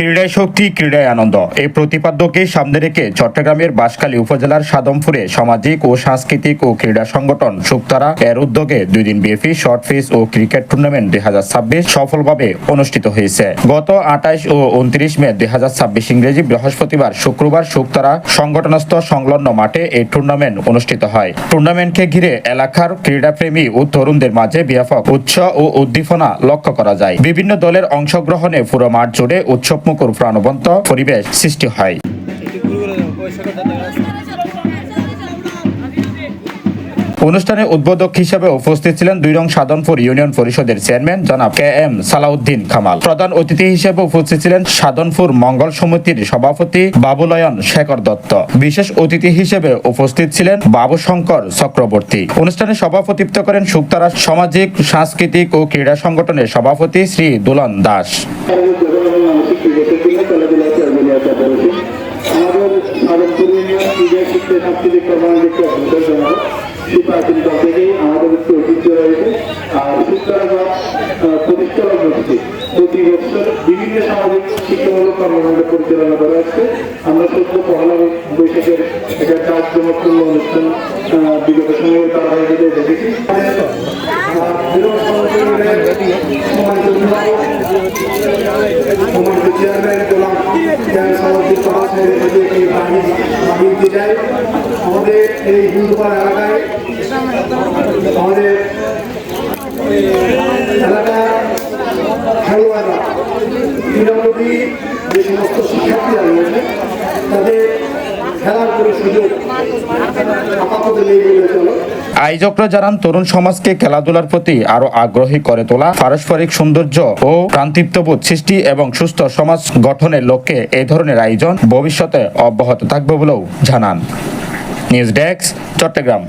ক্রীড়ায় শক্তি, ক্রীড়ায় আনন্দ এই প্রতিপাদ্যকে সামনে রেখে চট্টগ্রামের বাঁশখালী উপজেলার সাদমপুরে সামাজিক ও সাংস্কৃতিক ও ক্রীড়া সংগঠন শুকতারা এর উদ্যোগে 2 দিন ব্যাপী শর্ট পিচ ও ক্রিকেট টুর্নামেন্ট 2026 সফলভাবে অনুষ্ঠিত হয়েছে। গত 28 ও 29 মে 2026 ইংরেজি বৃহস্পতিবার শুক্রবার শুকতারা সংগঠনস্থ সংলগ্ন মাঠে এই টুর্নামেন্ট অনুষ্ঠিত হয়। টুর্নামেন্টকে ঘিরে এলাকার ক্রীড়াপ্রেমী ও তরুণদের মাঝে ব্যাপক উৎসাহ ও উদ্দীপনা লক্ষ্য করা যায়। বিভিন্ন দলের অংশগ্রহণে পুরো মাঠ জুড়ে উৎসবমুখর প্রাণবন্ত পরিবেশ সৃষ্টি হয়। অনুষ্ঠানে উদ্বোধক হিসেবে উপস্থিত ছিলেন 2 নং সাধনপুর ইউনিয়ন পরিষদের চেয়ারম্যান জনাব KM সালাউদ্দিন কামাল। প্রধান অতিথি হিসেবে উপস্থিত ছিলেন সাধনপুর মঙ্গল সমিতির সভাপতি বাবুলয়ন শেখর দত্ত। বিশেষ অতিথি হিসেবে উপস্থিত ছিলেন বাবু শঙ্কর চক্রবর্তী। অনুষ্ঠানে সভাপতিত্ব করেন শুকতারা সামাজিক, সাংস্কৃতিক ও ক্রীড়া সংগঠনের সভাপতি শ্রী দুলন দাস। প্রতি বছর বিভিন্ন সামাজিক শিক্ষামূলক কর্মকাণ্ড পরিচালনা করা হচ্ছে। আমরা সত্য পহেলা বৈশাখের একটা কার্যক্রম অনুষ্ঠান বিগত সময়ে তারা দেখেছি। আমাদের এই হিন্দুপাড়া এলাকায় আমাদের এলাকার খেলোয়াড়রা ক্রীড়ামন্ত্রী যে সমস্ত শিক্ষার্থীরা রয়েছে তাদের খেলার কোনো সুযোগ আপাতত নেই বলে চলো। আয়োজকরা জানান তরুণ সমাজকে খেলাধুলার প্রতি আরো আগ্রহী করে তোলা, পারস্পরিক সৌন্দর্য ও ভ্রাতৃত্ববোধ সৃষ্টি এবং সুস্থ সমাজ গঠনের লক্ষ্যে এই ধরনের আয়োজন ভবিষ্যতে অব্যাহত থাকবে বলেও জানান। News desk, Chittagong.